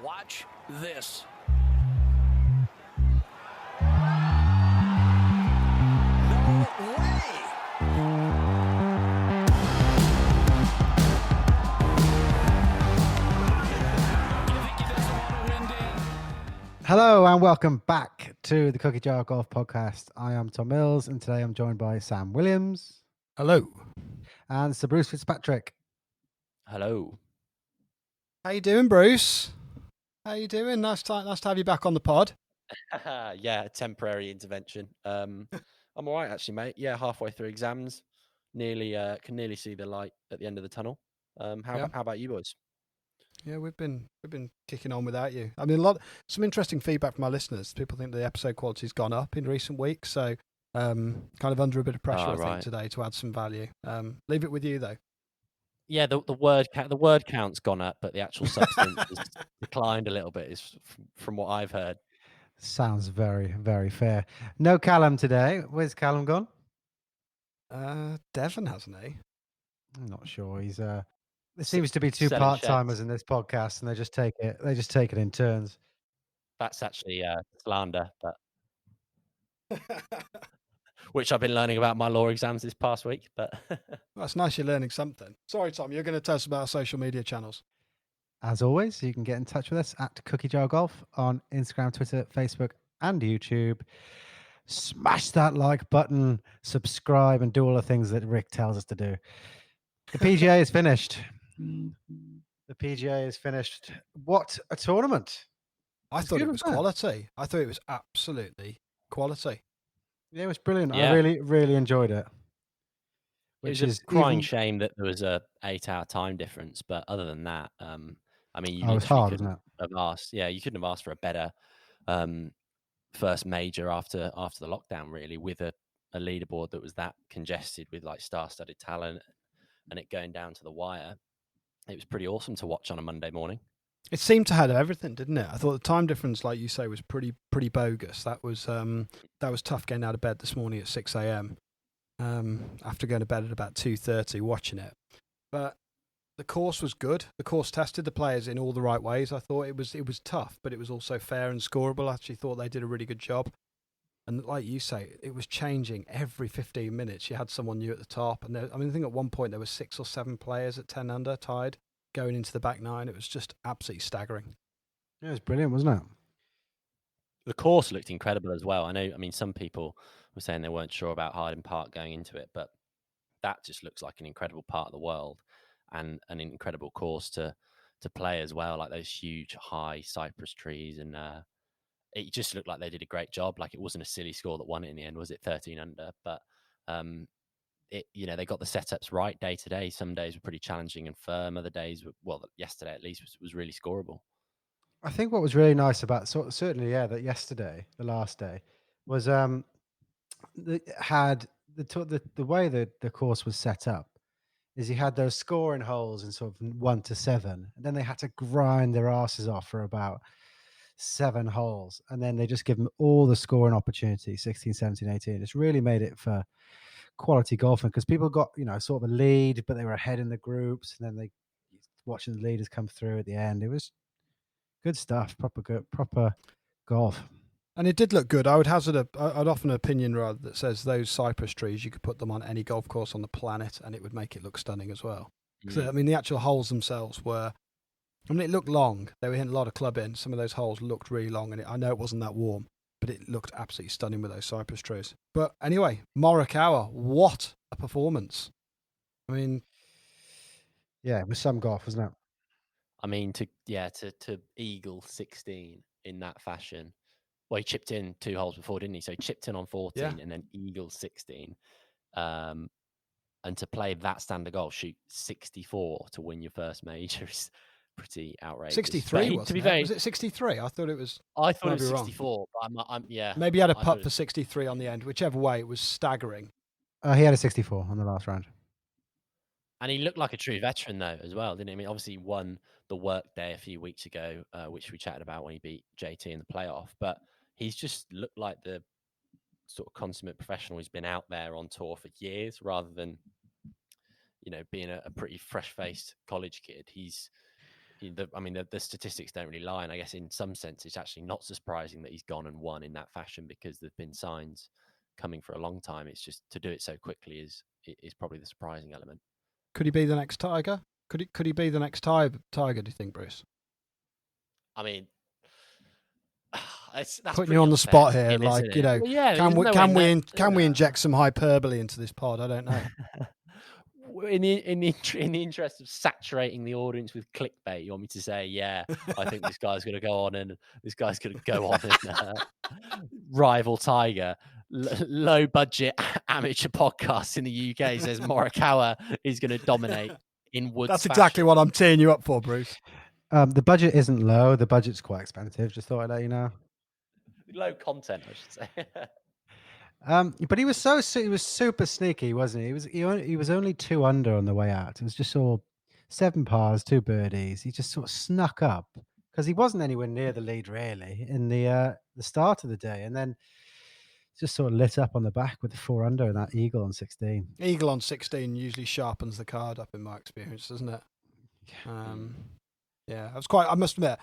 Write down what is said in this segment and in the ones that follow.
Watch this. No way! Hello and welcome back to the Cookie Jar Golf Podcast. I am Tom Mills and today I'm joined by Sam Williams. Hello. And Sir Bruce Fitzpatrick. Hello. How you doing, Bruce? How you doing? Nice to have you back on the pod. Yeah, temporary intervention. I'm all right, actually, mate. Yeah, halfway through exams, can nearly see the light at the end of the tunnel. How about you boys? Yeah, we've been kicking on without you. I mean, some interesting feedback from our listeners. People think the episode quality's gone up in recent weeks, so kind of under a bit of pressure, I think, today to add some value. Leave it with you though. Yeah, the word count's gone up, but the actual substance has declined a little bit. Is from what I've heard. Sounds very, very fair. No Callum today. Where's Callum gone? Devon, hasn't he? I'm not sure. He's there seems to be two part-timers in this podcast, and they just take it in turns. That's actually slander, but which I've been learning about my law exams this past week. But that's nice. You're learning something. Sorry, Tom. You're going to tell us about our social media channels. As always, you can get in touch with us at Cookie Jar Golf on Instagram, Twitter, Facebook, and YouTube. Smash that like button, subscribe, and do all the things that Rick tells us to do. The PGA is finished. The PGA is finished. What a tournament! I thought it was quality. I thought it was absolutely quality. Yeah, it was brilliant. Yeah. I really, really enjoyed it. Which is a crying shame that there was a 8-hour time difference. But other than that, I mean, you literally couldn't have asked. Yeah, you couldn't have asked for a better first major after the lockdown, really, with a leaderboard that was that congested with like star-studded talent and it going down to the wire. It was pretty awesome to watch on a Monday morning. It seemed to have everything, didn't it? I thought the time difference, like you say, was pretty bogus. That was tough getting out of bed this morning at 6 a.m. After going to bed at about 2:30, watching it. But the course was good. The course tested the players in all the right ways. I thought it was tough, but it was also fair and scoreable. I actually thought they did a really good job. And like you say, it was changing every 15 minutes. You had someone new at the top, and I think at one point there were 6 or 7 players at 10 under tied going into the back nine. It was just absolutely staggering. Yeah, it was brilliant, wasn't it? The course looked incredible as well. I mean, some people were saying they weren't sure about Hyden Park going into it, but that just looks like an incredible part of the world and an incredible course to play as well. Like those huge high cypress trees, and it just looked like they did a great job. Like it wasn't a silly score that won it in the end, was it? 13 under, but they got the setups right day to day. Some days were pretty challenging and firm. Other days, yesterday at least was really scoreable. I think what was really nice about that yesterday, the last day, was the way the course was set up is you had those scoring holes in sort of 1 to 7, and then they had to grind their asses off for about 7 holes, and then they just give them all the scoring opportunities, 16, 17, 18. It's really made it for quality golfing because people got sort of a lead, but they were ahead in the groups, and then they watching the leaders come through at the end. It was good stuff, proper golf. And it did look good. I'd offer an opinion rather that says those cypress trees, you could put them on any golf course on the planet and it would make it look stunning as well. Because I mean, the actual holes themselves were, it looked long. They were hitting a lot of club in. Some of those holes looked really long, and I know it wasn't that warm, but it looked absolutely stunning with those cypress trees. But anyway, Morikawa, what a performance. I mean, yeah, it was some golf, wasn't it? I mean, to eagle 16 in that fashion. Well, he chipped in 2 holes before, didn't he? So he chipped in on 14 and then eagle 16. And to play that standard golf, shoot 64 to win your first major is pretty outrageous. 63, wasn't it? Was it 63? I thought it was 64. But I'm maybe he had a putt for 63 on the end. Whichever way, it was staggering. He had a 64 on the last round. And he looked like a true veteran, though, as well, didn't he? I mean, obviously, he won the work day a few weeks ago, which we chatted about when he beat JT in the playoff. But he's just looked like the sort of consummate professional who's been out there on tour for years, rather than, being a pretty fresh-faced college kid. He's the statistics don't really lie, and I guess in some sense it's actually not surprising that he's gone and won in that fashion, because there's been signs coming for a long time. It's just to do it so quickly is probably the surprising element. Could he be the next Tiger? Could he be the next Tiger? Do you think, Bruce? I mean, that's putting you on the spot here, like, you know, well, yeah, can we inject some hyperbole into this pod? I don't know. In the interest of saturating the audience with clickbait, you want me to say, yeah, I think this guy's going to go on and rival Tiger. Low budget amateur podcast in the UK says Morikawa is going to dominate in woods. That's exactly what I'm teeing you up for, Bruce. The budget isn't low. The budget's quite expensive. Just thought I'd let you know. Low content, I should say. But he was super sneaky, wasn't he? He was only 2 under on the way out. It was just all 7 pars, 2 birdies. He just sort of snuck up because he wasn't anywhere near the lead really in the start of the day, and then just sort of lit up on the back with the 4 under and that eagle on 16. Eagle on 16 usually sharpens the card up in my experience, doesn't it? Yeah, I must admit,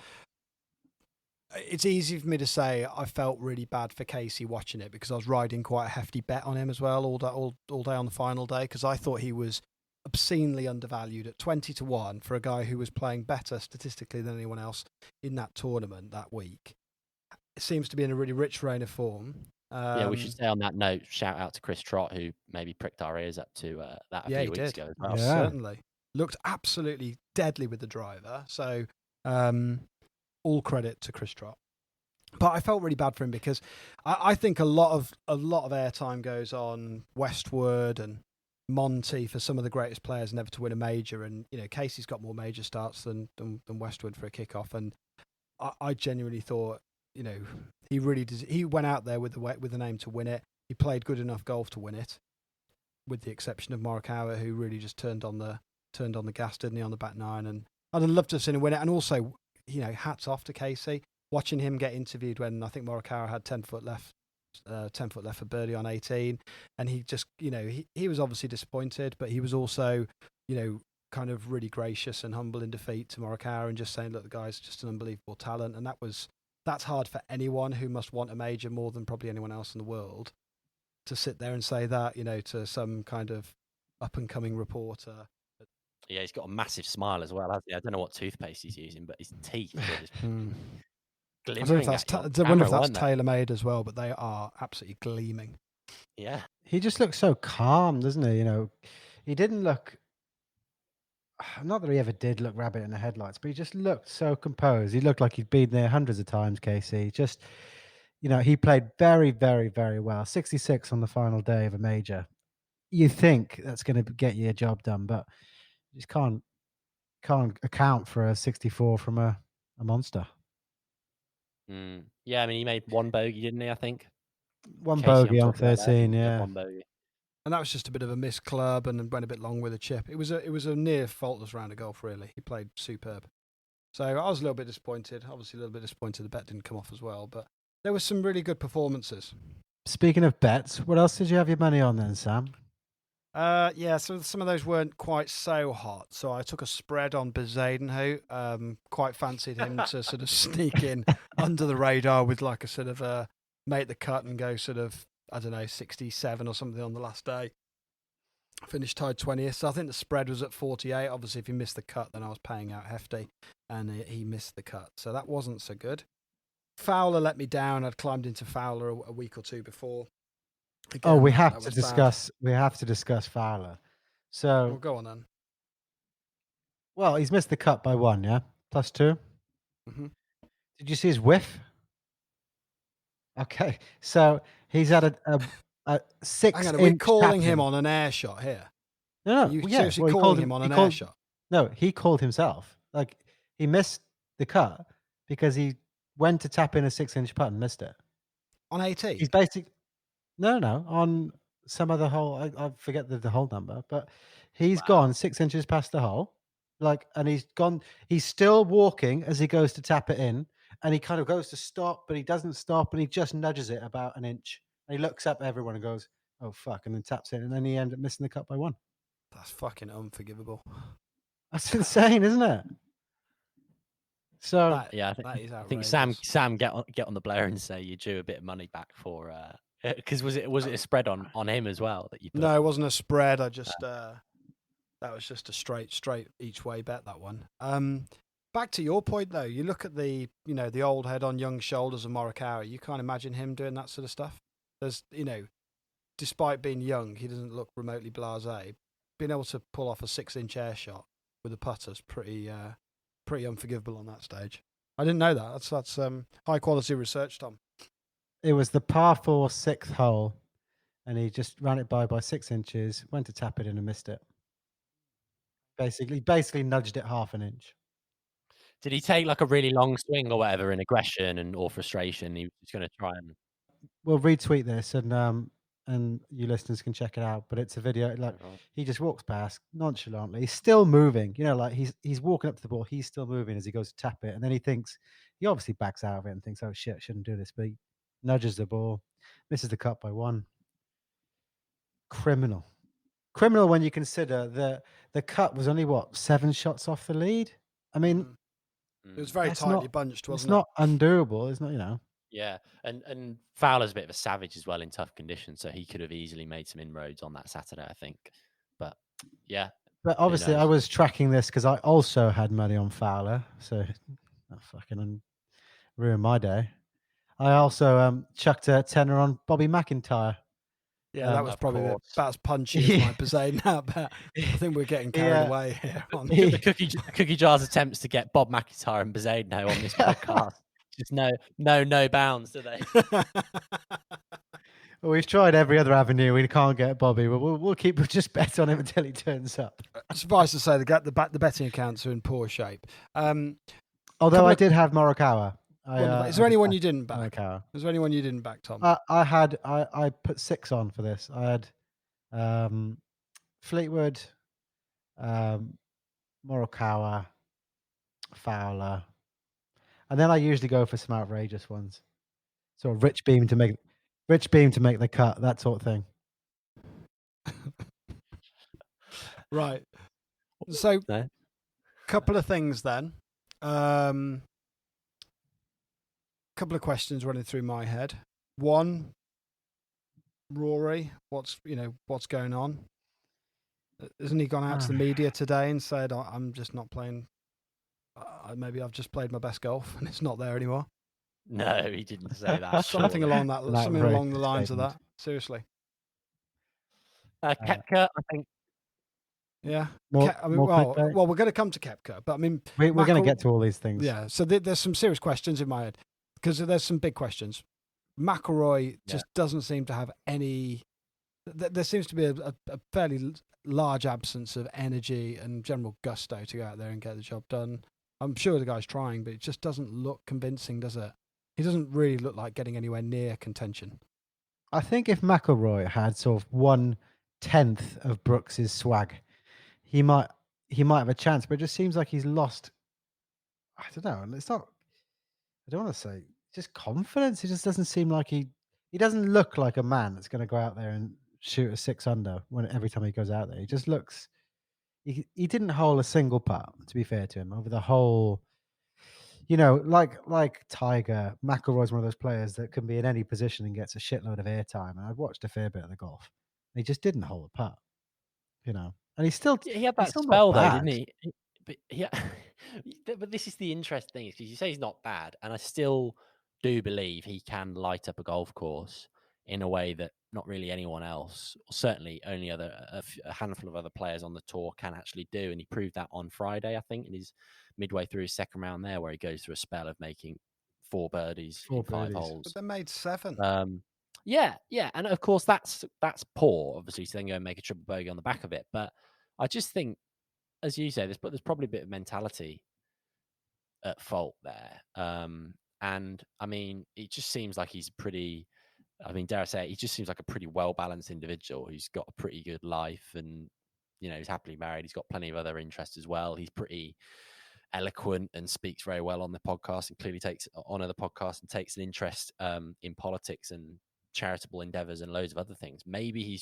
it's easy for me to say I felt really bad for Casey watching it because I was riding quite a hefty bet on him as well all day on the final day, because I thought he was obscenely undervalued at 20-1 for a guy who was playing better statistically than anyone else in that tournament that week. It seems to be in a really rich reign of form. Yeah, we should say on that note, shout out to Chris Trott, who maybe pricked our ears up to that a few weeks ago as well. Yeah. Certainly. Looked absolutely deadly with the driver. So all credit to Chris Trott. But I felt really bad for him because I think a lot of airtime goes on Westwood and Monty for some of the greatest players never to win a major, and you know Casey's got more major starts than Westwood for a kickoff, and I genuinely thought, you know, he really did. He went out there with the name to win it. He played good enough golf to win it, with the exception of Morikawa, who really just turned on the gas, didn't he, on the back nine. And I'd love to have seen him win it. And also, you know, hats off to Casey. Watching him get interviewed when I think Morikawa had 10 foot left for birdie on 18, and he just, you know, he was obviously disappointed, but he was also, you know, kind of really gracious and humble in defeat to Morikawa and just saying, look, the guy's just an unbelievable talent. And that's hard for anyone who must want a major more than probably anyone else in the world to sit there and say that, you know, to some kind of up and coming reporter. Yeah, he's got a massive smile as well, hasn't he? I don't know what toothpaste he's using, but his teeth are just I wonder if that's tailor-made as well, but they are absolutely gleaming. Yeah. He just looks so calm, doesn't he? You know, he didn't look, not that he ever did look rabbit in the headlights, but he just looked so composed. He looked like he'd been there hundreds of times, Casey. Just, you know, he played very, very, very well. 66 on the final day of a major. You think that's going to get you a job done, but you just can't account for a 64 from a monster. Yeah, I mean, he made 1 bogey, didn't he, I think? 1 bogey on 13, yeah. 1 bogey. And that was just a bit of a missed club and went a bit long with a chip. It was a near faultless round of golf, really. He played superb. So I was a little bit disappointed. Obviously, a little bit disappointed the bet didn't come off as well. But there were some really good performances. Speaking of bets, what else did you have your money on then, Sam? Yeah, so some of those weren't quite so hot. So I took a spread on Bezuidenhout. Quite fancied him to sort of sneak in under the radar with like a sort of make the cut and go sort of, I don't know, 67 or something on the last day. Finished tied 20th. So I think the spread was at 48. Obviously, if he missed the cut, then I was paying out hefty. And he missed the cut. So that wasn't so good. Fowler let me down. I'd climbed into Fowler a week or two before. Again, we have to discuss. Bad. We have to discuss Fowler. So well, go on then. Well, he's missed the cut by 1, yeah, +2. Mm-hmm. Did you see his whiff? Okay, so he's had a 6. Hang on, are we calling him on an air shot here? No, you seriously calling him on an air shot? No, he called himself. Like he missed the cut because he went to tap in a 6-inch putt and missed it on 18. He's basically. No, on some other hole. I forget the hole number, but he's gone 6 inches past the hole, and he's gone. He's still walking as he goes to tap it in, and he kind of goes to stop, but he doesn't stop, and he just nudges it about an inch. And he looks up at everyone and goes, "Oh fuck!" and then taps in, and then he ends up missing the cut by 1. That's fucking unforgivable. That's insane, isn't it? So Yeah, that is I think outrageous. Sam get on the blower and say you drew a bit of money back for because was it a spread on him as well that you put? No, it wasn't a spread. I just that was just a straight each way bet, that one. Back to your point though, you look at the old head on young shoulders of Morikawa. You can't imagine him doing that sort of stuff. There's despite being young, he doesn't look remotely blasé. Being able to pull off a 6-inch air shot with a putter's pretty unforgivable on that stage. I didn't know that. That's high quality research, Tom. it was the par 4 6th hole, and he just ran it by 6 inches, went to tap it in and missed it. Basically nudged it half an inch. Did he take like a really long swing or whatever in aggression or frustration? He was just going to try and. We'll retweet this and you listeners can check it out. But it's a video like he just walks past nonchalantly. He's still moving. Like he's walking up to the ball. He's still moving as he goes to tap it, and then he obviously backs out of it and thinks, "Oh shit, I shouldn't do this." But he nudges the ball, misses the cut by 1. Criminal when you consider the cut was only 7 shots off the lead. I mean, it was very tightly bunched, wasn't it? It's not undoable. It's not, Yeah, and Fowler's a bit of a savage as well in tough conditions, so he could have easily made some inroads on that Saturday, I think. But yeah. But obviously, I was tracking this because I also had money on Fowler, so that fucking ruined my day. I also chucked a tenner on Bobby McIntyre. Yeah, that was probably about as punchy as my Bezaid now, but I think we're getting carried away here. The cookie jar's attempts to get Bob McIntyre and Bezaid now on this podcast. Just no bounds, do they? Well, we've tried every other avenue. We can't get Bobby. We'll just bet on him until he turns up. Suffice to say, the betting accounts are in poor shape. Although I did have Morikawa. Is there anyone you didn't back? Morikawa. Is there anyone you didn't back, Tom? I put 6 on for this. I had Fleetwood, Morikawa, Fowler, and then I usually go for some outrageous ones. So Rich Beam to make the cut, that sort of thing. Right. So, couple of things then. Couple of questions running through my head. One, Rory, what's going on? Hasn't he gone out to the media today and said, "I'm just not playing. Maybe I've just played my best golf and it's not there anymore"? No, he didn't say that. Something along the lines of that. Seriously. Koepka, I think. Yeah. More we're going to come to Koepka, but I mean, we're going to get to all these things. Yeah. So there's some serious questions in my head because there's some big questions. McIlroy just doesn't seem to have any. There seems to be a fairly large absence of energy and general gusto to go out there and get the job done. I'm sure the guy's trying, but it just doesn't look convincing, does it? He doesn't really look like getting anywhere near contention. I think if McIlroy had sort of 1/10 of Brooks's swag, he might have a chance. But it just seems like he's lost. I don't know. It's not. I don't want to say just confidence. It just doesn't seem like he doesn't look like a man that's going to go out there and shoot a 6 under every time he goes out there. He just looks. He didn't hole a single putt, to be fair to him, over the whole. Like Tiger, McIlroy's one of those players that can be in any position and gets a shitload of airtime. And I've watched a fair bit of the golf. And he just didn't hole a putt, and he still he had that spell though, didn't he? But yeah, but this is the interesting thing, because you say he's not bad, and I still do believe he can light up a golf course in a way that not really anyone else, or certainly only a handful of other players on the tour can actually do. And he proved that on Friday, I think, in his midway through his second round there, where he goes through a spell of making 4 birdies in 5 holes. But they made 7. Yeah, and of course that's poor, obviously, to then go and make a triple bogey on the back of it. But I just think, as you say, there's probably a bit of mentality at fault there. And I mean, it just seems like he's dare I say it, he just seems like a pretty well-balanced individual who's got a pretty good life, and he's happily married. He's got plenty of other interests as well. He's pretty eloquent and speaks very well on the podcast, and clearly takes on the podcast and takes an interest in politics and charitable endeavors and loads of other things. Maybe he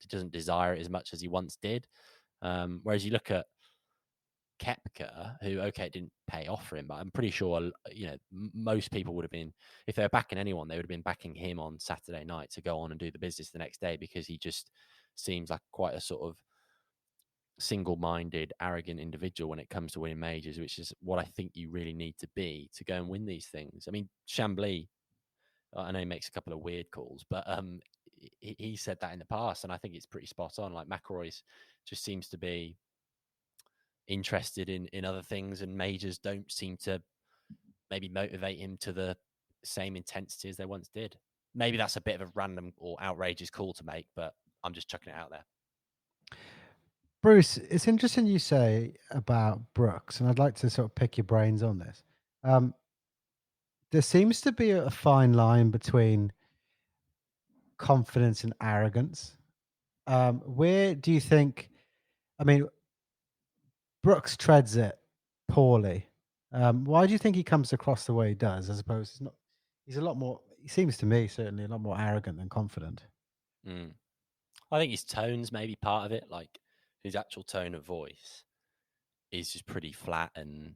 doesn't desire it as much as he once did. Whereas you look at Koepka, who, okay, it didn't pay off for him, but I'm pretty sure, most people would have been, if they were backing anyone, they would have been backing him on Saturday night to go on and do the business the next day, because he just seems like quite a sort of single-minded, arrogant individual when it comes to winning majors, which is what I think you really need to be to go and win these things. I mean, Chambly, I know he makes a couple of weird calls, but he said that in the past, and I think it's pretty spot on. Like, McIlroy's just seems to be interested in other things, and majors don't seem to maybe motivate him to the same intensity as they once did. Maybe that's a bit of a random or outrageous call to make, but I'm just chucking it out there. Bruce, it's interesting you say about Brooks, and I'd like to sort of pick your brains on this. There seems to be a fine line between confidence and arrogance. Where do you think? I mean, Brooks treads it poorly. Why do you think he comes across the way he does, as opposed to not? He's a lot more. He seems to me certainly a lot more arrogant than confident. I think his tone's maybe part of it. Like, his actual tone of voice is just pretty flat and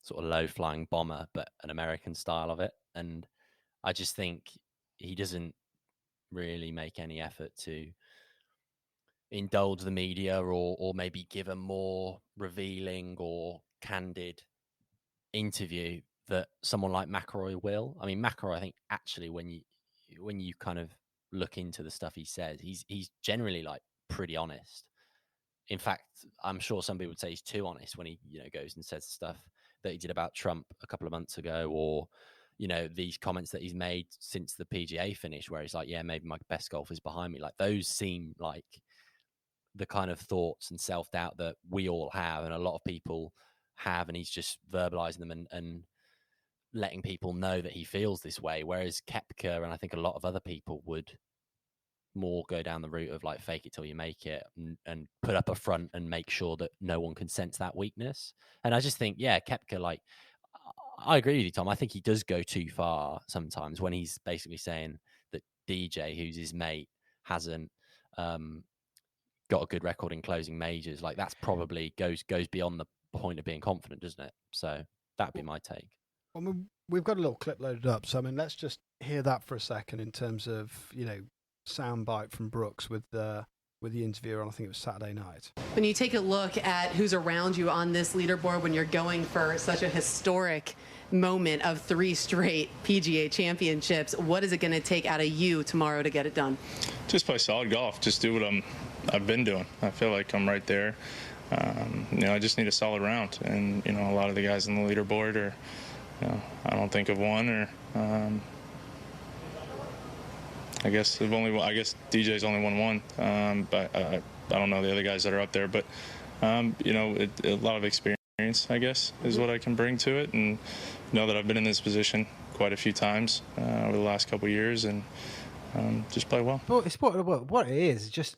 sort of low-flying bomber, but an American style of it. And I just think he doesn't really make any effort to indulge the media or maybe give a more revealing or candid interview that someone like McIlroy will. I mean, McIlroy, I think, actually, when you kind of look into the stuff he says, he's generally like pretty honest. In fact, I'm sure some people would say he's too honest when he goes and says stuff that he did about Trump a couple of months ago, or these comments that he's made since the PGA finish, where he's like, yeah, maybe my best golf is behind me. Like, those seem like the kind of thoughts and self-doubt that we all have, and a lot of people have, and he's just verbalizing them and letting people know that he feels this way. Whereas Koepka, and I think a lot of other people, would more go down the route of like fake it till you make it, and put up a front and make sure that no one can sense that weakness. And I just think, yeah, Koepka, like, I agree with you, Tom. I think he does go too far sometimes when he's basically saying that DJ, who's his mate, hasn't got a good record in closing majors. Like, that's probably goes beyond the point of being confident, doesn't it? So that'd be my take. Well, we've got a little clip loaded up, so I mean, let's just hear that for a second in terms of soundbite from Brooks with the interviewer on, I think it was Saturday night. When you take a look at who's around you on this leaderboard, when you're going for such a historic moment of 3 straight PGA championships, what is it going to take out of you tomorrow to get it done? Just play solid golf. Just do what I've been doing. I feel like I'm right there. I just need a solid round, and a lot of the guys on the leaderboard are, I don't think of one, or I guess DJ's only won one, but I don't know the other guys that are up there. But a lot of experience, I guess, is what I can bring to it, and know that I've been in this position quite a few times over the last couple of years, and just play well. Well, it's what it is. Just,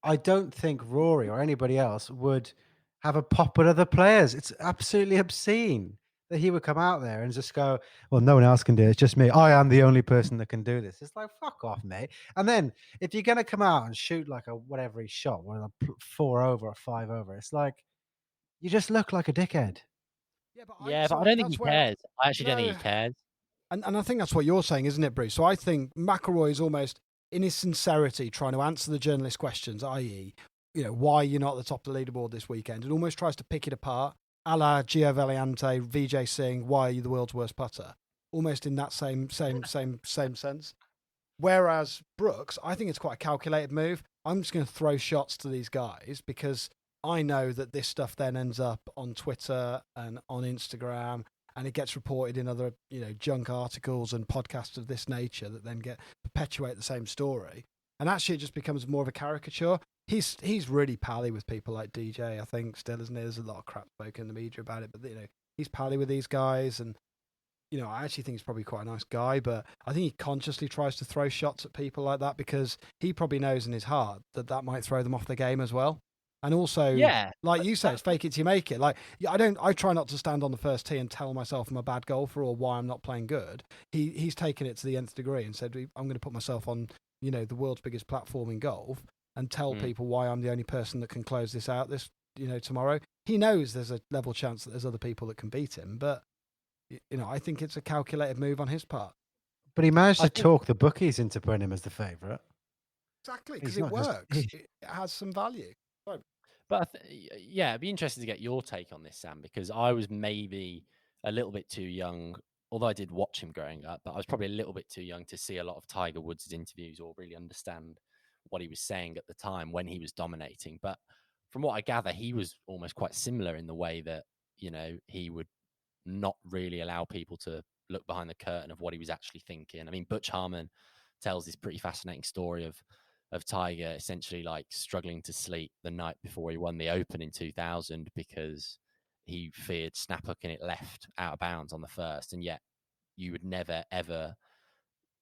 I don't think Rory or anybody else would have a pop at other players. It's absolutely obscene that he would come out there and just go, well, no one else can do it. It's just me. I am the only person that can do this. It's like, fuck off, mate. And then if you're going to come out and shoot like a whatever he shot, whether 4 over or 5 over, it's like, you just look like a dickhead. But I don't think he cares. I actually don't think he cares. And I think that's what you're saying, isn't it, Bruce? So I think McIlroy is almost, in his sincerity, trying to answer the journalist questions, i.e., why you're not at the top of the leaderboard this weekend, and almost tries to pick it apart, a la Gio Valiante, Vijay Singh, why are you the world's worst putter? Almost in that same sense. Whereas Brooks, I think it's quite a calculated move. I'm just going to throw shots to these guys because I know that this stuff then ends up on Twitter and on Instagram, and it gets reported in other, junk articles and podcasts of this nature that then perpetuate the same story. And actually it just becomes more of a caricature. He's really pally with people like DJ, I think, still, isn't he? There's a lot of crap spoken in the media about it, but he's pally with these guys, and I actually think he's probably quite a nice guy, but I think he consciously tries to throw shots at people like that because he probably knows in his heart that might throw them off the game as well. And also, like you say, it's fake it till you make it. Like, I try not to stand on the first tee and tell myself I'm a bad golfer or why I'm not playing good. He's taken it to the nth degree and said, I'm going to put myself on, the world's biggest platform in golf and tell people why I'm the only person that can close this out this tomorrow. He knows there's a level chance that there's other people that can beat him, but I think it's a calculated move on his part. But he managed I to think- talk the bookies into putting him as the favourite. Exactly, He's because it not just- works. It has some value. But yeah, it'd be interesting to get your take on this, Sam, because I was maybe a little bit too young, although I did watch him growing up, but I was probably a little bit too young to see a lot of Tiger Woods' interviews or really understand what he was saying at the time when he was dominating. But from what I gather, he was almost quite similar in the way that, he would not really allow people to look behind the curtain of what he was actually thinking. I mean, Butch Harmon tells this pretty fascinating story of Tiger essentially like struggling to sleep the night before he won the Open in 2000 because he feared snap hooking it left out of bounds on the first. And yet you would never, ever,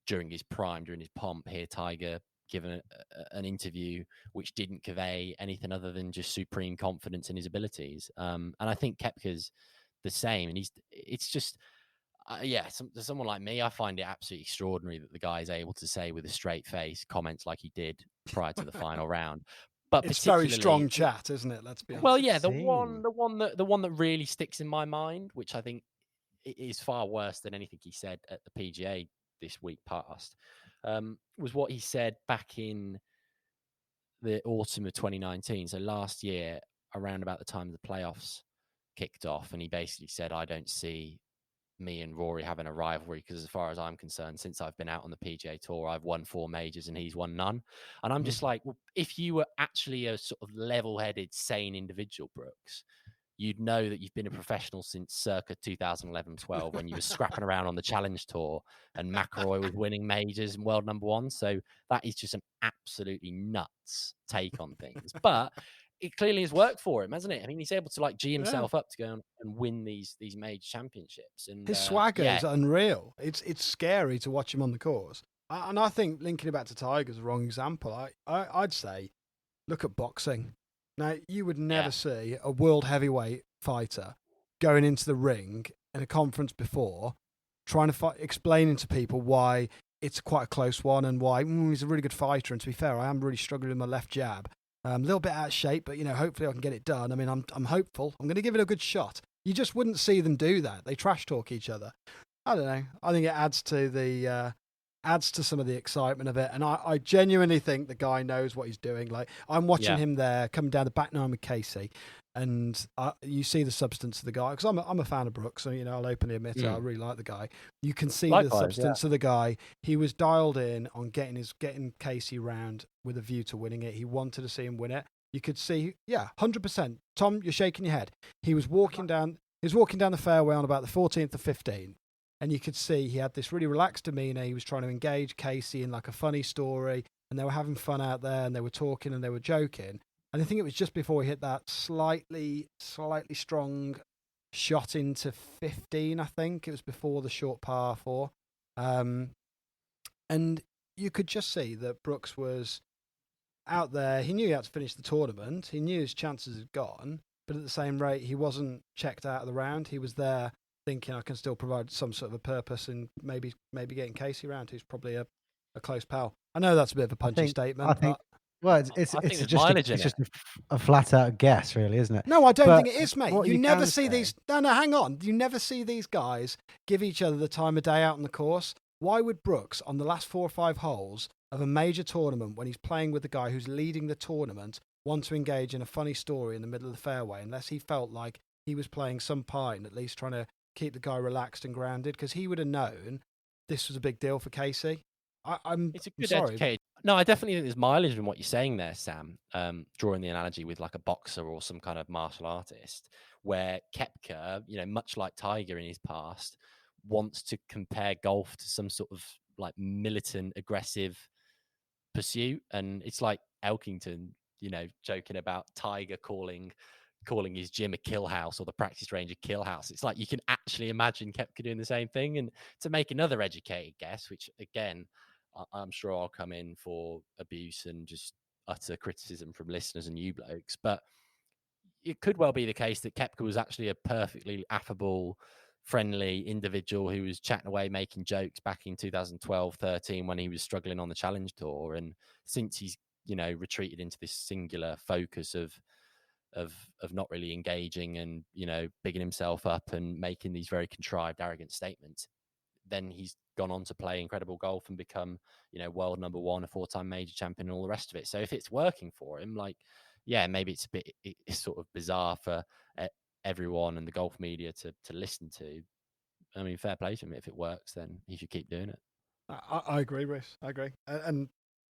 during his prime, during his pomp, hear Tiger give an interview which didn't convey anything other than just supreme confidence in his abilities. And I think Koepka's the same. And it's just, someone like me, I find it absolutely extraordinary that the guy is able to say with a straight face comments like he did prior to the final round. But It's very strong chat, isn't it? Let's be honest. Well, yeah, the one that really sticks in my mind, which I think is far worse than anything he said at the PGA this week past, was what he said back in the autumn of 2019. So last year, around about the time the playoffs kicked off, and he basically said, "I don't see me and Rory having a rivalry because as far as I'm concerned, since I've been out on the PGA Tour, I've won 4 majors and he's won none." And I'm just like, well, if you were actually a sort of level-headed, sane individual, Brooks, you'd know that you've been a professional since circa 2011-12 when you were scrapping around on the Challenge Tour and McIlroy was winning majors and world number 1. So that is just an absolutely nuts take on things. But it clearly has worked for him, hasn't it? I mean, he's able to like G himself up to go and win these major championships. And his swagger is unreal. It's scary to watch him on the course. And I think linking it back to Tiger's the wrong example. I'd say look at boxing. Now, you would never see a world heavyweight fighter going into the ring in a conference before, trying to explaining to people why it's quite a close one and why he's a really good fighter. And to be fair, I am really struggling with my left jab. A little bit out of shape, but hopefully I can get it done. I mean, I'm hopeful. I'm going to give it a good shot. You just wouldn't see them do that. They trash talk each other. I don't know. I think it adds to some of the excitement of it. And I genuinely think the guy knows what he's doing. Like I'm watching him there coming down the back nine with Casey, and you see the substance of the guy. Because I'm a fan of Brooks, so I'll openly admit it. I really like the guy. You can see the substance of the guy. He was dialed in on getting Casey round with a view to winning it. He wanted to see him win it. You could see, 100%. Tom, you're shaking your head. He was walking down the fairway on about the 14th or 15th. And you could see he had this really relaxed demeanor. He was trying to engage Casey in like a funny story, and they were having fun out there, and they were talking and they were joking. And I think it was just before he hit that slightly strong shot into 15. I think it was before the short par 4, and you could just see that Brooks was out there. He knew he had to finish the tournament. He knew his chances had gone, but at the same rate, he wasn't checked out of the round. He was there thinking I can still provide some sort of a purpose and maybe getting Casey round, who's probably a close pal. I know that's a bit of a punchy statement. It's just a flat out guess, really, isn't it? No, I don't think it is, mate. You never see these. No, hang on. You never see these guys give each other the time of day out on the course. Why would Brooks, on the last 4 or 5 holes of a major tournament, when he's playing with the guy who's leading the tournament, want to engage in a funny story in the middle of the fairway, unless he felt like he was playing some part in at least trying to keep the guy relaxed and grounded, because he would have known this was a big deal for Casey. It's a good educated. No, I definitely think there's mileage in what you're saying there, Sam. Drawing the analogy with like a boxer or some kind of martial artist, where Koepka, much like Tiger in his past, wants to compare golf to some sort of like militant, aggressive pursuit, and it's like Elkington, joking about Tiger calling his gym a kill house or the practice range a kill house. It's like you can actually imagine Koepka doing the same thing. And to make another educated guess, which again, I'm sure I'll come in for abuse and just utter criticism from listeners and you blokes, but it could well be the case that Koepka was actually a perfectly affable, friendly individual who was chatting away, making jokes back in 2012-13 when he was struggling on the Challenge Tour. And since he's, retreated into this singular focus of of not really engaging and, bigging himself up and making these very contrived, arrogant statements, then he's gone on to play incredible golf and become, world number one, a 4-time major champion, and all the rest of it. So if it's working for him, maybe it's it's sort of bizarre for everyone and the golf media to listen to. I mean, fair play to him. If it works, then he should keep doing it. I agree, Bruce. I agree. And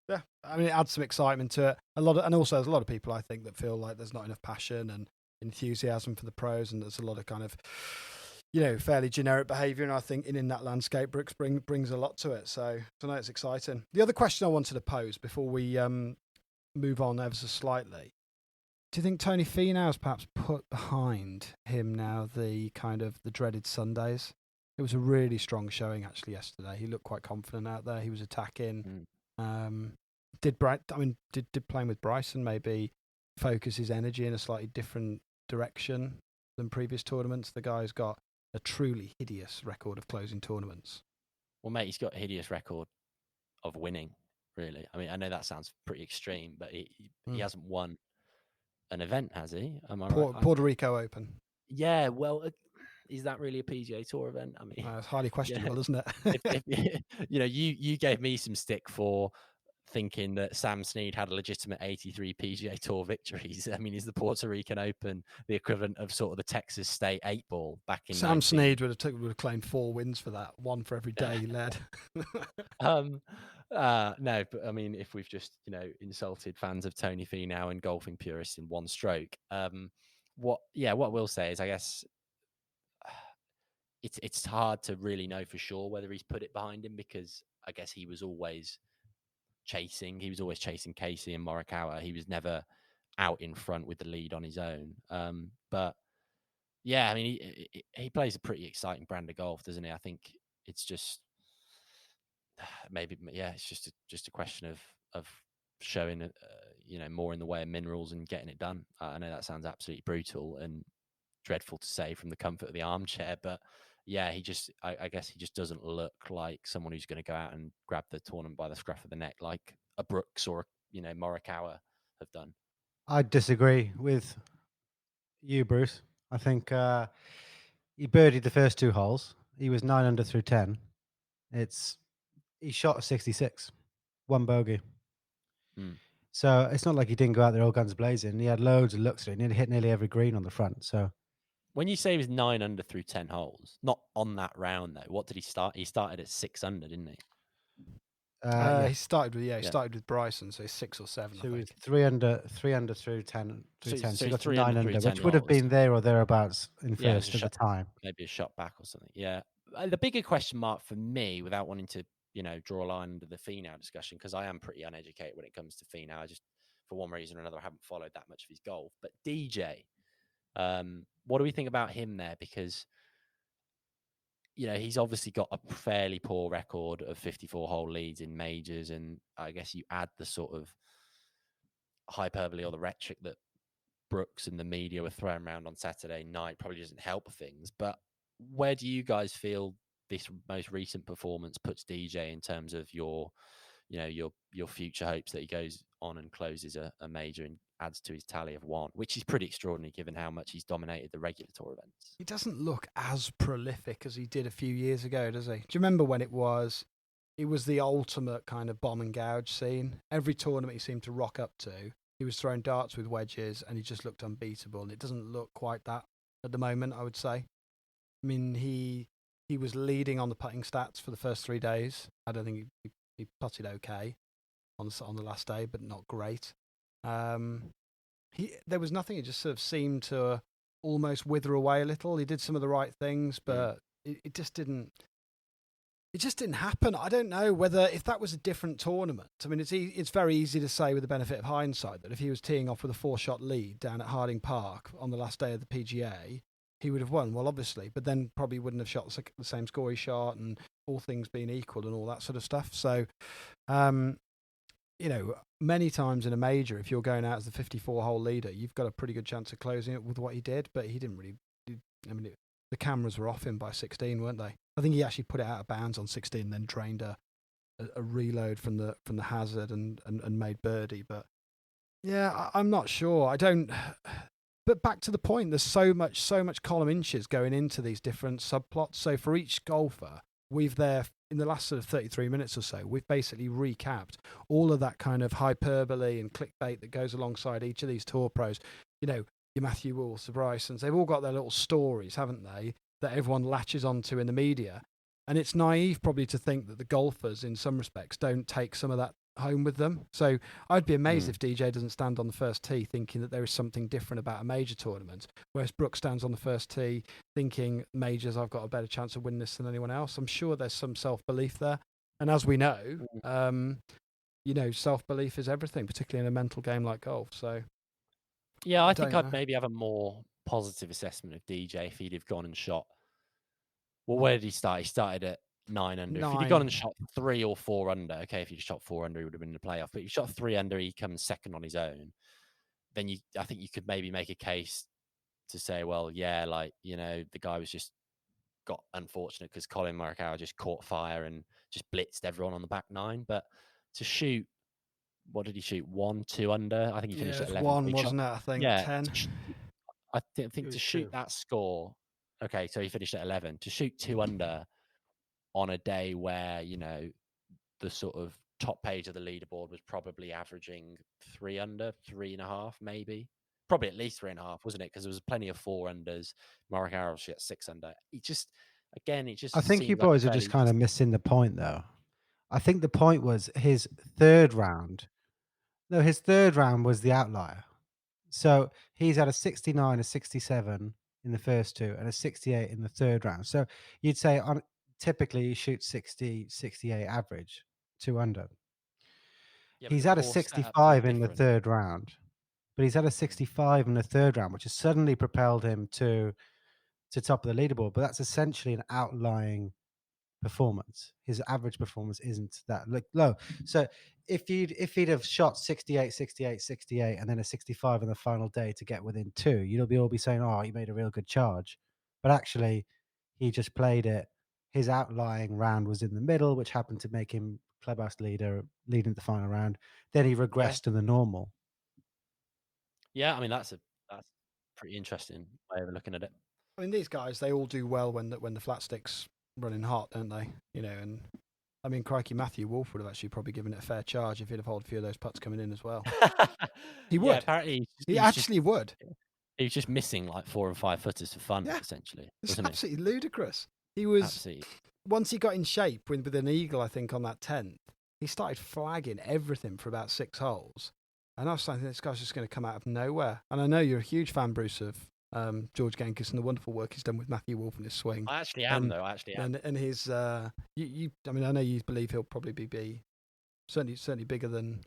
yeah, I mean, it adds some excitement to it. And also there's a lot of people, I think, that feel like there's not enough passion and enthusiasm for the pros, and there's a lot of kind of, fairly generic behaviour. And I think in that landscape, Brooks brings a lot to it. So no, it's exciting. The other question I wanted to pose before we move on ever so slightly: do you think Tony Finau's perhaps put behind him now the kind of the dreaded Sundays? It was a really strong showing actually yesterday. He looked quite confident out there. He was attacking. Did playing with Bryson maybe focus his energy in a slightly different direction than previous tournaments? The guy's got a truly hideous record of closing tournaments. Well, mate, he's got a hideous record of winning, really. I mean, I know that sounds pretty extreme, but he hasn't won an event, has he? Am I right? Puerto Rico Open. Yeah, well, is that really a PGA Tour event? I mean, it's highly questionable, isn't it? if you gave me some stick for thinking that Sam Snead had a legitimate 83 PGA Tour victories. I mean, is the Puerto Rican Open the equivalent of sort of the Texas State 8-ball back in? Sam Snead would have claimed 4 wins for that, 1 for every day he led. No, but I mean, if we've just insulted fans of Tony Finau and golfing purists in one stroke, what I will say is, I guess it's hard to really know for sure whether he's put it behind him, because I guess he was always chasing Casey and Morikawa. He was never out in front with the lead on his own. But yeah, I mean, he plays a pretty exciting brand of golf, doesn't he? I think it's just it's just a question of showing more in the way of minerals and getting it done. I know that sounds absolutely brutal and dreadful to say from the comfort of the armchair, but yeah, I guess he just doesn't look like someone who's going to go out and grab the tournament by the scruff of the neck like a Brooks or Morikawa have done. I disagree with you, Bruce. I think he birdied the first 2 holes. He was 9 under through 10. He shot a 66, 1 bogey. So it's not like he didn't go out there all guns blazing. He had loads of looks at it. He hit nearly every green on the front. So when you say he was 9 under through 10 holes, not on that round though, what did he start? He started at 6 under, didn't he? He started with Bryson, so he's 6 or 7. So he was 3 under through 10. So he got to 9 under, which would have holes. been there or thereabouts in first at the time. Maybe a shot back or something. Yeah. The bigger question mark for me, without wanting to, draw a line under the Finau discussion, because I am pretty uneducated when it comes to Finau. I just, for one reason or another, I haven't followed that much of his golf. But DJ, what do we think about him there? Because he's obviously got a fairly poor record of 54-hole leads in majors, and I guess you add the sort of hyperbole or the rhetoric that Brooks and the media were throwing around on Saturday night, probably doesn't help things. But where do you guys feel this most recent performance puts DJ in terms of your future hopes that he goes on and closes a major and adds to his tally of 1, which is pretty extraordinary given how much he's dominated the regular tour events? He doesn't look as prolific as he did a few years ago, does he? Do you remember when it was the ultimate kind of bomb and gouge scene? Every tournament he seemed to rock up to, he was throwing darts with wedges and he just looked unbeatable. And it doesn't look quite that at the moment, I would say. I mean, he was leading on the putting stats for the first 3 days. I don't think he putted okay on the last day, but not great. There was nothing. It just sort of seemed to almost wither away a little. He did some of the right things, but it just didn't. It just didn't happen. I don't know if that was a different tournament. I mean, it's very easy to say with the benefit of hindsight that if he was teeing off with a 4-shot lead down at Harding Park on the last day of the PGA, he would have won. Well, obviously, but then probably wouldn't have shot the same score he shot, and all things being equal and all that sort of stuff. So, many times in a major, if you're going out as the 54-hole leader, you've got a pretty good chance of closing it with what he did, but he didn't really. The cameras were off him by 16, weren't they? I think he actually put it out of bounds on 16, and then drained a reload from the hazard and made birdie. But yeah, I'm not sure. But back to the point, there's so much column inches going into these different subplots. So for each golfer, we've in the last sort of 33 minutes or so, we've basically recapped all of that kind of hyperbole and clickbait that goes alongside each of these tour pros. You know, your Matthew Wolves, the Brysons, they've all got their little stories, haven't they, that everyone latches onto in the media. And it's naive probably to think that the golfers, in some respects, don't take some of that home with them. So I'd be amazed if DJ doesn't stand on the first tee thinking that there is something different about a major tournament, whereas Brooks stands on the first tee thinking majors, I've got a better chance of winning this than anyone else. I'm sure there's some self-belief there. And as we know, you know, self-belief is everything, particularly in a mental game like golf. So yeah, I think I'd maybe have a more positive assessment of DJ if he'd have gone and shot. Well, where did he start? He started at 9 under. If he'd gone and shot 3 or 4 under, okay, if he'd shot 4 under, he would have been in the playoff. But if he shot 3 under, he comes second on his own. Then I think you could maybe make a case to say, well, yeah, like, you know, the guy was just got unfortunate because Collin Morikawa just caught fire and just blitzed everyone on the back 9. But to shoot, what did he shoot? 1, 2 under? I think he finished at 11. 1, wasn't it? I think 10. I think to shoot that score. Okay, so he finished at 11. To shoot 2 under on a day where, you know, the sort of top page of the leaderboard was probably averaging 3 under, 3.5, maybe. Probably at least 3.5, wasn't it? Because there was plenty of 4 unders. Morikawa was at 6 under. It just I think you boys are just kind of missing the point, though. I think the point was his third round. No, his third round was the outlier. So he's had a 69, a 67 in the first 2, and a 68 in the third round. So you'd say typically you shoot 60, 68 average, 2 under. Yeah, he's had a 65 in the third round, but he's had a 65 in the third round, which has suddenly propelled him to top of the leaderboard. But that's essentially an outlying performance. His average performance isn't that low. So if he'd have shot 68, 68, 68, and then a 65 on the final day to get within 2, you'll all be saying, oh, he made a real good charge. But actually, he just played it. His outlying round was in the middle, which happened to make him clubhouse leader, leading the final round. Then he regressed to the normal. Yeah, I mean, that's pretty interesting way of looking at it. I mean, these guys, they all do well when the flat stick's running hot, don't they? You know, and I mean, crikey, Matthew Wolf would have actually probably given it a fair charge if he'd have held a few of those putts coming in as well. He would. Yeah, apparently he actually would. He was just missing like 4 and 5 footers for fun, essentially. It's absolutely ludicrous. He was once he got in shape with an eagle, I think, on that 10th, he started flagging everything for about 6 holes. And I was thinking, this guy's just going to come out of nowhere. And I know you're a huge fan, Bruce, of George Genghis and the wonderful work he's done with Matthew Wolf and his swing. I actually am, though. I actually am. And his, I mean, I know you believe he'll probably be certainly bigger than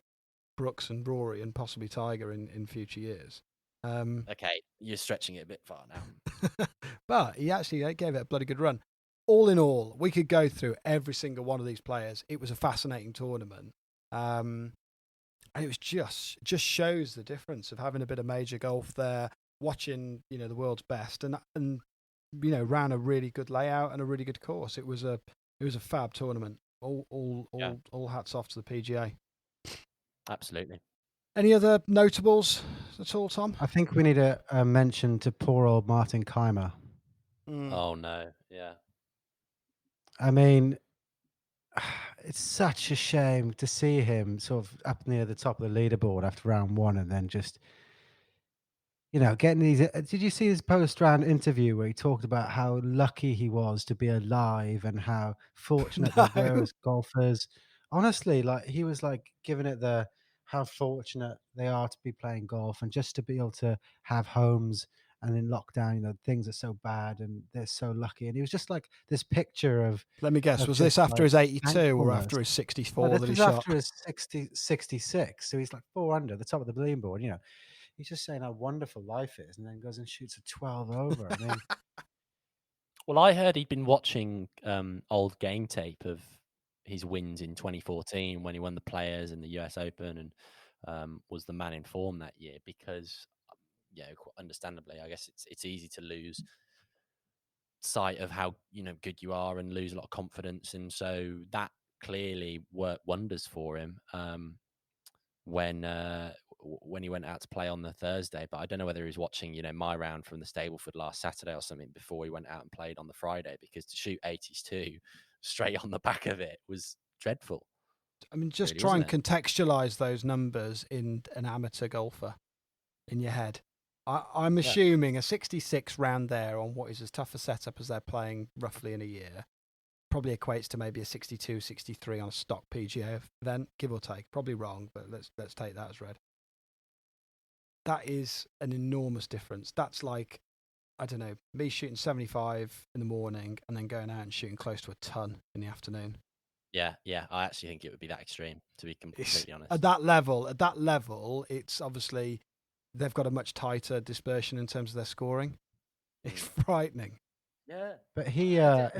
Brooks and Rory and possibly Tiger in future years. Okay, you're stretching it a bit far now. But he actually gave it a bloody good run. All in all, we could go through every single one of these players. It was a fascinating tournament. And it was just shows the difference of having a bit of major golf there, watching, you know, the world's best, and you know, ran a really good layout and a really good course. It was a fab tournament. All hats off to the PGA. Absolutely. Any other notables at all, Tom? I think we need a mention to poor old Martin Kaymer. Oh no, yeah. I mean, it's such a shame to see him sort of up near the top of the leaderboard after round 1, and then just, you know, getting these. Did you see his post-round interview where he talked about how lucky he was to be alive and how fortunate they were as golfers? Honestly, like, he was like giving it how fortunate they are to be playing golf and just to be able to have homes. And in lockdown, you know, things are so bad and they're so lucky. And he was just like this picture of... Let me guess, was this after his 82 or after his 64 that he shot? After his 66. So he's like 4 under, the top of the leaderboard, you know. He's just saying how wonderful life is, and then goes and shoots a 12 over. I mean... Well, I heard he'd been watching old game tape of his wins in 2014 when he won the Players and the US Open and was the man in form that year because... Yeah, understandably, I guess it's easy to lose sight of how, you know, good you are and lose a lot of confidence, and so that clearly worked wonders for him when when he went out to play on the Thursday, but I don't know whether he was watching, my round from the Stableford last Saturday or something before he went out and played on the Friday, because to shoot 82 straight on the back of it was dreadful. I mean, just Really, try and wasn't contextualize those numbers in an amateur golfer in your head. I'm assuming a 66 round there on what is as tough a setup as they're playing roughly in a year probably equates to maybe a 62, 63 on a stock PGA event, give or take. Probably wrong, but let's take that as read. That is an enormous difference. That's like, I don't know, me shooting 75 in the morning and then going out and shooting close to a ton in the afternoon. Yeah. I actually think it would be that extreme, to be completely honest. At that level, it's obviously they've got a much tighter dispersion in terms of their scoring. It's frightening. Yeah. But Has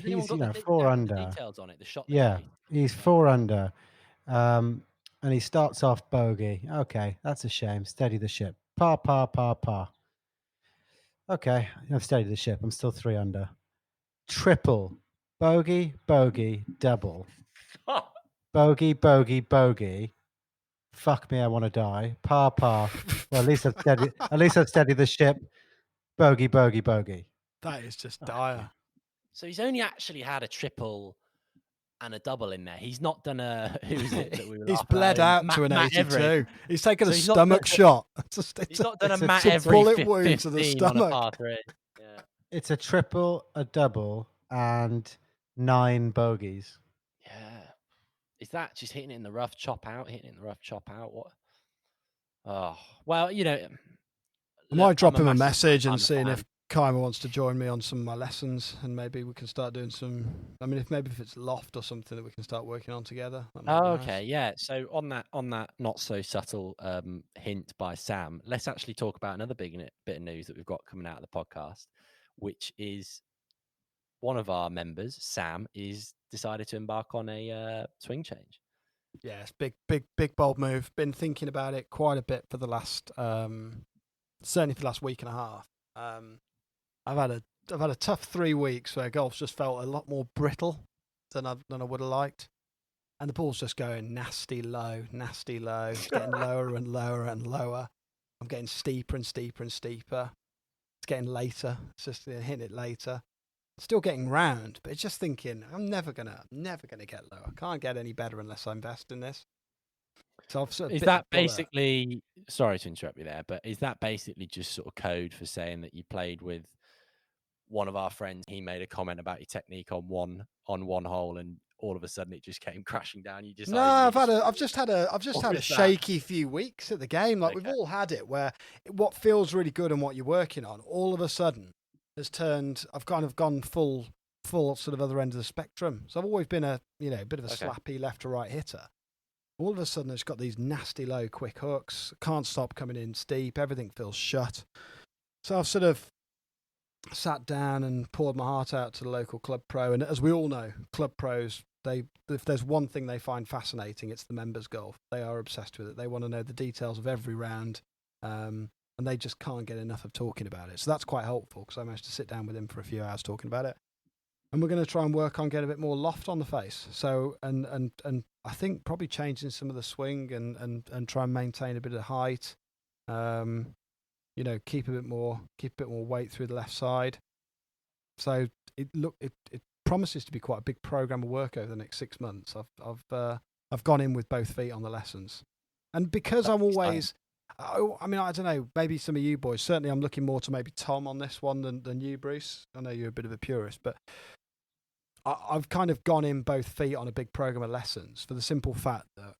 anyone he's got the 4 the under. details on it, the shot. Yeah, he's 4 under, and he starts off bogey. Okay, that's a shame. Steady the ship. Par, par, par, par. Okay, I've steadied the ship. I'm still 3 under. Triple. Bogey, bogey, double. Bogey, bogey, bogey. Fuck me, I want to die. Par, par. Well, at least I've steadied the ship. Bogey, bogey, bogey. That is just dire. So he's only actually had a triple and a double in there. He's not done a who's it that we were He's laughing bled at? out to an Matt 82. Everett. He's taken So a he's not stomach done- shot. He's not done a it's a Matt tip- Everett bullet wound to the 15 on a stomach. par 3. Yeah. It's a triple, a double, and 9 bogeys. Yeah. Is that just hitting it in the rough, chop out, hitting it in the rough, chop out? What? Oh, well, I might drop him a message and see seeing if Kaymer wants to join me on some of my lessons, and maybe we can start doing some. I mean, if it's loft or something that we can start working on together. That might be nice. Okay, yeah. So on that not so subtle hint by Sam, let's actually talk about another bit of news that we've got coming out of the podcast, which is one of our members, Sam, is decided to embark on a swing change. Yeah, it's big bold move. Been thinking about it quite a bit for the last, certainly for the last week and a half. I've had a tough 3 weeks where golf's just felt a lot more brittle than I would have liked, and the ball's just going nasty low. It's getting lower and lower and lower. I'm getting steeper and steeper and steeper. It's getting later. It's just hitting it later. Still getting round, but it's just thinking I'm never gonna get low. I can't get any better unless I invest in this. So I've sort of Is that basically? Sorry to interrupt you there, but is that basically just sort of code for saying that you played with one of our friends? He made a comment about your technique on one hole, and all of a sudden it just came crashing down. You just no. I've just had a shaky few weeks at the game. Like we've all had it, where what feels really good and what you're working on, all of a sudden has turned. I've kind of gone full sort of other end of the spectrum. So I've always been a bit of a slappy left to right hitter. All of a sudden it's got these nasty low quick hooks. Can't stop coming in steep. Everything feels shut. So I've sort of sat down and poured my heart out to the local club pro. And as we all know, club pros, if there's one thing they find fascinating, it's the members golf. They are obsessed with it. They want to know the details of every round. And they just can't get enough of talking about it. So that's quite helpful because I managed to sit down with him for a few hours talking about it. And we're going to try and work on getting a bit more loft on the face. So, and I think probably changing some of the swing and try and maintain a bit of height. Keep a bit more weight through the left side. So it promises to be quite a big program of work over the next 6 months. I've gone in with both feet on the lessons, and because I'm always, I don't know, maybe some of you boys. Certainly, I'm looking more to maybe Tom on this one than you, Bruce. I know you're a bit of a purist, but I've kind of gone in both feet on a big program of lessons for the simple fact that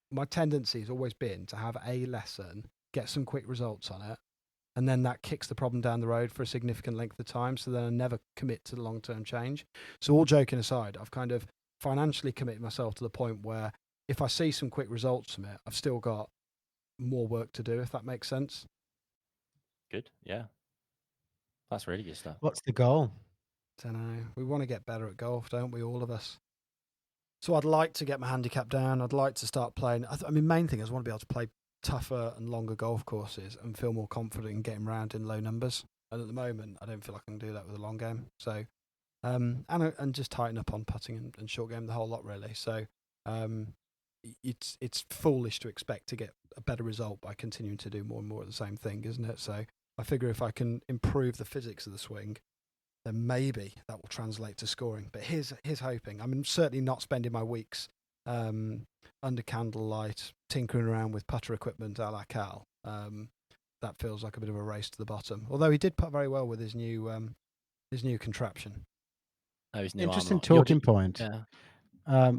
my tendency has always been to have a lesson, get some quick results on it, and then that kicks the problem down the road for a significant length of time. So then I never commit to the long-term change. So all joking aside, I've kind of financially committed myself to the point where if I see some quick results from it, I've still got more work to do, if that makes sense. Good. Yeah. That's really good stuff. What's the goal? Don't know. We want to get better at golf, don't we? All of us. So I'd like to get my handicap down. I'd like to start playing. Main thing is I want to be able to play tougher and longer golf courses and feel more confident in getting around in low numbers. And at the moment, I don't feel like I can do that with a long game. So, and just tighten up on putting and short game, the whole lot really. So, it's foolish to expect to get a better result by continuing to do more and more of the same thing, isn't it? So I figure if I can improve the physics of the swing, then maybe that will translate to scoring. But here's hoping. I'm certainly not spending my weeks under candlelight tinkering around with putter equipment a la Cal. That feels like a bit of a race to the bottom. Although he did putt very well with his new contraption. Oh, his new Interesting arm lock. talking point. Yeah.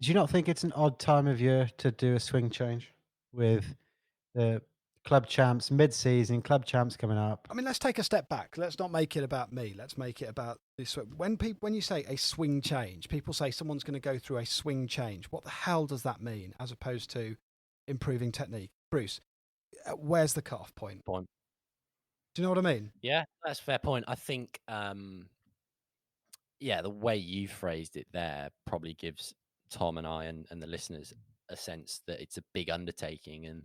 Do you not think it's an odd time of year to do a swing change with the club champs mid-season, club champs coming up? I mean, let's take a step back. Let's not make it about me. Let's make it about this. When you say a swing change, people say someone's going to go through a swing change. What the hell does that mean, as opposed to improving technique? Bruce, where's the cut-off point? Do you know what I mean? Yeah, that's a fair point. I think, the way you phrased it there probably gives Tom and I and the listeners a sense that it's a big undertaking, and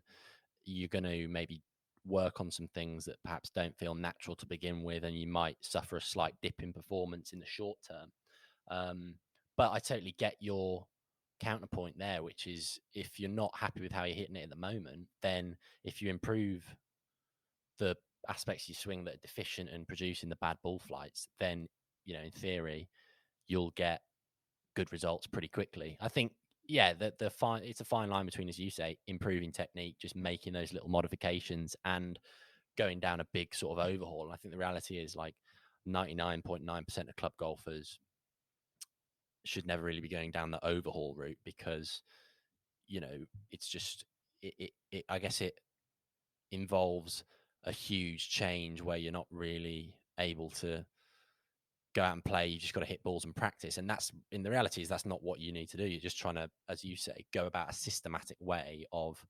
you're going to maybe work on some things that perhaps don't feel natural to begin with, and you might suffer a slight dip in performance in the short term. But I totally get your counterpoint there, which is if you're not happy with how you're hitting it at the moment, then if you improve the aspects of your swing that are deficient and producing the bad ball flights, then, in theory, you'll get good results pretty quickly. I think, it's a fine line between, as you say, improving technique, just making those little modifications, and going down a big sort of overhaul. And I think the reality is, like, 99.9% of club golfers should never really be going down the overhaul route, because, it's just, I guess it involves a huge change where you're not really able to go out and play. You just got to hit balls and practice. And that's, in the reality is, that's not what you need to do. You're just trying to, as you say, go about a systematic way of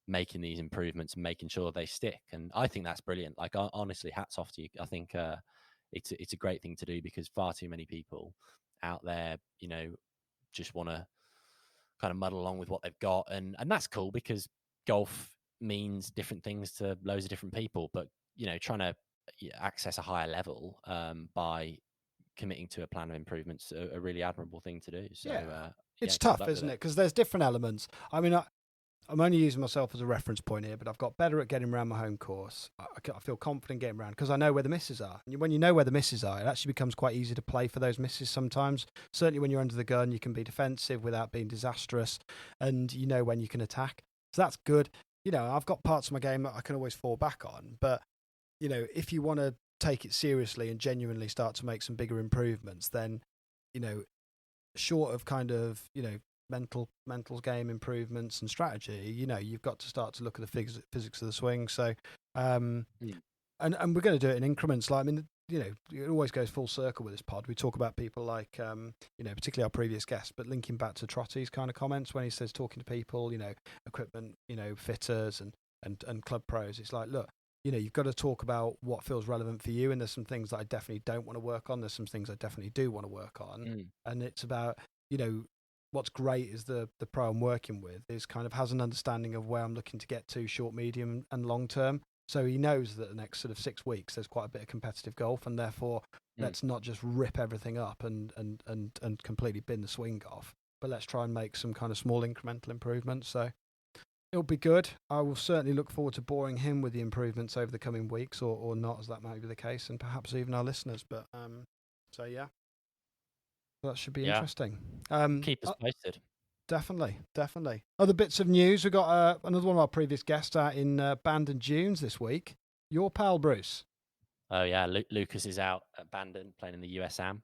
making these improvements and making sure they stick. And I think that's brilliant. Like, honestly, hats off to you. I think it's a great thing to do, because far too many people out there, just want to kind of muddle along with what they've got. And that's cool, because golf means different things to loads of different people. But, trying to access a higher level by committing to a plan of improvements, a really admirable thing to do. So it's tough, isn't it? Because there's different elements. I mean, I'm only using myself as a reference point here, but I've got better at getting around my home course. I feel confident getting around because I know where the misses are. And when you know where the misses are, it actually becomes quite easy to play for those misses sometimes. Certainly when you're under the gun, you can be defensive without being disastrous, and you know when you can attack. So that's good. I've got parts of my game that I can always fall back on. But, if you want to take it seriously and genuinely start to make some bigger improvements, then, short of kind of, mental game improvements and strategy, you've got to start to look at the physics of the swing. So, and we're going to do it in increments. Like, I mean, it always goes full circle with this pod. We talk about people like, particularly our previous guest, but linking back to Trotty's kind of comments when he says talking to people, equipment, fitters and club pros. It's like, look, you've got to talk about what feels relevant for you. And there's some things that I definitely don't want to work on. There's some things I definitely do want to work on. And it's about, what's great is the pro I'm working with is kind of has an understanding of where I'm looking to get to short, medium and long term. So he knows that the next sort of 6 weeks, there's quite a bit of competitive golf, and therefore let's not just rip everything up and completely bin the swing off, but let's try and make some kind of small incremental improvements. So it'll be good. I will certainly look forward to boring him with the improvements over the coming weeks, or not, as that might be the case, and perhaps even our listeners. But so yeah, that should be interesting. Keep us posted. Definitely. Other bits of news. We've got another one of our previous guests out in Bandon Dunes this week. Your pal, Bruce. Oh, yeah. Lucas is out at Bandon playing in the US Am.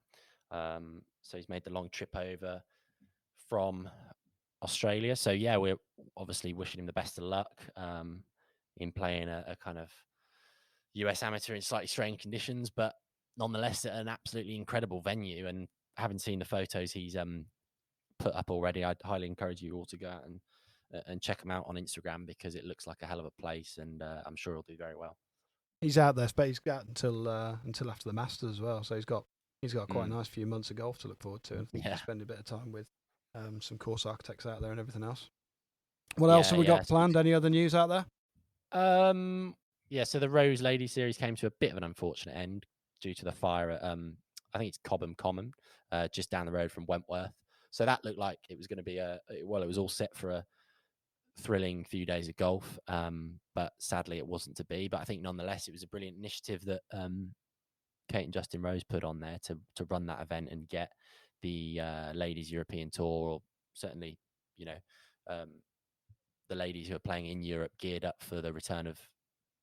So he's made the long trip over from Australia. So, yeah, we're obviously wishing him the best of luck in playing a kind of US Amateur in slightly strange conditions, but nonetheless at an absolutely incredible venue. And having seen the photos he's put up already, I'd highly encourage you all to go out and check him out on Instagram, because it looks like a hell of a place, and I'm sure he'll do very well. He's out there, but he's got until after the Masters as well, so he's got quite a nice few months of golf to look forward to, and I think he'll spend a bit of time with some course architects out there and everything else. What else have we got planned? Any other news out there? So the Rose Lady Series came to a bit of an unfortunate end due to the fire at I think it's Cobham Common, just down the road from Wentworth. So that looked like it was going to be it was all set for a thrilling few days of golf, but sadly it wasn't to be. But I think nonetheless it was a brilliant initiative that Kate and Justin Rose put on there to run that event and get the ladies European Tour, or certainly the ladies who are playing in Europe, geared up for the return of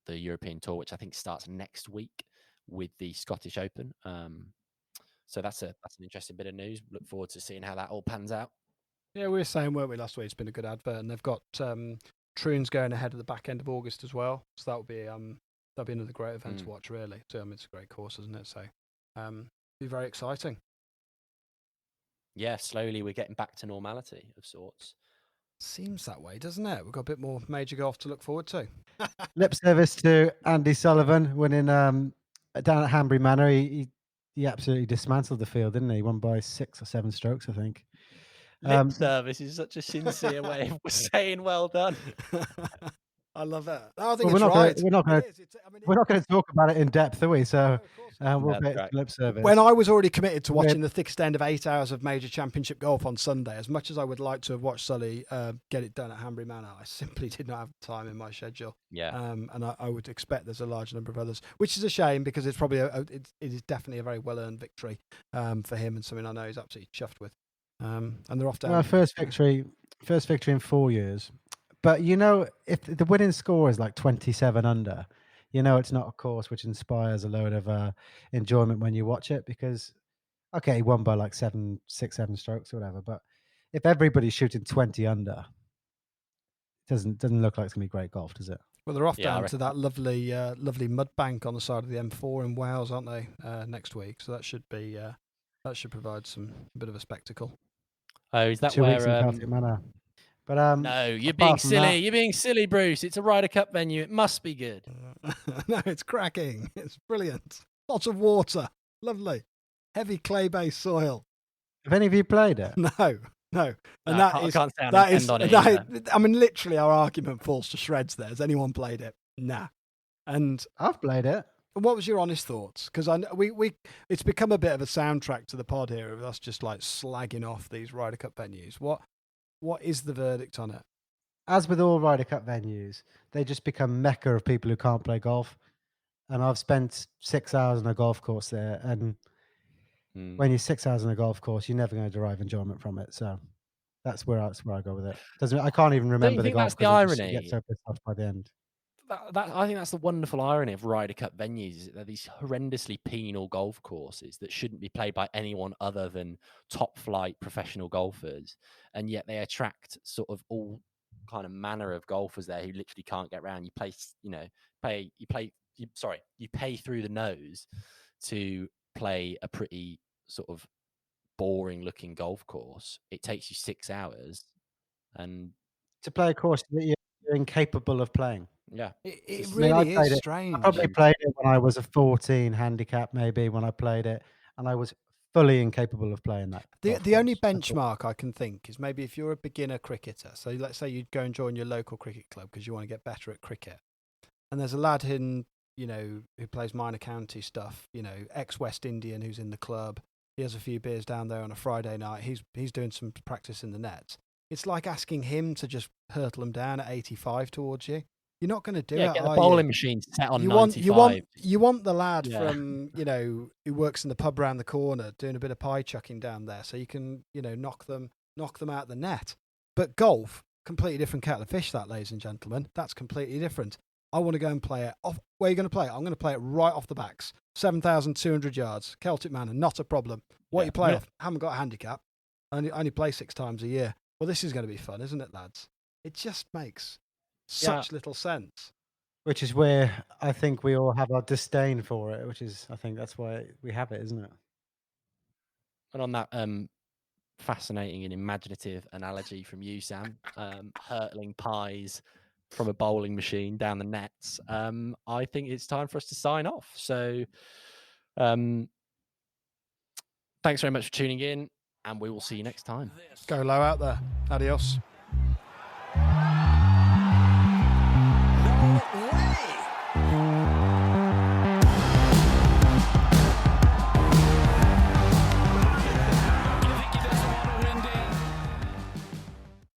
the European Tour, which I think starts next week with the Scottish Open. So that's an interesting bit of news. Look forward to seeing how that all pans out. Yeah, we were saying, weren't we, last week? It's been a good advert, and they've got Troons going ahead at the back end of August as well. So that'll be another great event to watch, really. So it's a great course, isn't it? So be very exciting. Yeah, slowly we're getting back to normality of sorts. Seems that way, doesn't it? We've got a bit more major golf to look forward to. Lip service to Andy Sullivan winning down at Hanbury Manor. He absolutely dismantled the field, didn't he? He won by 6 or 7 strokes, I think. Lip service is such a sincere way of saying well done. I love it. I think we're not right. We're not going to talk about it in depth, are we? So we'll get lip service. When I was already committed to watching the thickest end of 8 hours of major championship golf on Sunday, as much as I would like to have watched Sully get it done at Hanbury Manor, I simply did not have time in my schedule. Yeah. And I would expect there's a large number of others, which is a shame, because it's probably it is definitely a very well earned victory for him, and something I know he's absolutely chuffed with. And they're off down. First victory in 4 years. But if the winning score is like 27 under, it's not a course which inspires a load of enjoyment when you watch it, because, okay, he won by like 6, 7 strokes or whatever. But if everybody's shooting 20 under, it doesn't look like it's going to be great golf, does it? Well, they're off down to that lovely mud bank on the side of the M4 in Wales, aren't they, next week? So that should provide a bit of a spectacle. Oh, is that 2 where? weeks in Celtic Manor. But no, you're being silly. You're being silly, Bruce. It's a Ryder Cup venue. It must be good. No, it's cracking. It's brilliant. Lots of water. Lovely. Heavy clay-based soil. Have any of you played it? No. And I can't say on it. I mean, literally, our argument falls to shreds there. Has anyone played it? Nah. And I've played it. What was your honest thoughts? Because it's become a bit of a soundtrack to the pod here of us just like slagging off these Ryder Cup venues. What is the verdict on it? As with all Ryder Cup venues, they just become mecca of people who can't play golf. And I've spent 6 hours on a golf course there, and when you're 6 hours on a golf course, you're never going to derive enjoyment from it. So that's where I go with it. I can't even remember the golf. That's the irony. You get so pissed off by the end. I think that's the wonderful irony of Ryder Cup venues, is that they're these horrendously penal golf courses that shouldn't be played by anyone other than top flight professional golfers, and yet they attract sort of all kind of manner of golfers there who literally can't get around. You pay through the nose to play a pretty sort of boring looking golf course. It takes you 6 hours, and to play a course that you're incapable of playing. Yeah, it really is strange. I probably played it when I was a 14 handicap, maybe, when I played it, and I was fully incapable of playing that. The only benchmark I can think is maybe if you're a beginner cricketer. So let's say you go and join your local cricket club because you want to get better at cricket, and there's a lad who plays minor county stuff, ex-West Indian who's in the club. He has a few beers down there on a Friday night. He's doing some practice in the nets. It's like asking him to just hurtle him down at 85 towards you. You're not going to do it. Get the bowling machine set on 95. You want the lad from who works in the pub round the corner doing a bit of pie chucking down there, so you can knock them out the net. But golf, completely different kettle of fish. That, ladies and gentlemen, that's completely different. I want to go and play it off. Where are you going to play it? I'm going to play it right off the backs, 7,200 yards, Celtic Manor, not a problem. What you play off? Haven't got a handicap. I only play 6 times a year. Well, this is going to be fun, isn't it, lads? It just makes such little sense. Which is where I think we all have our disdain for it, I think that's why we have it, isn't it? And on that fascinating and imaginative analogy from you, Sam, hurtling pies from a bowling machine down the nets, I think it's time for us to sign off. So thanks very much for tuning in, and we will see you next time. Go low out there. Adios.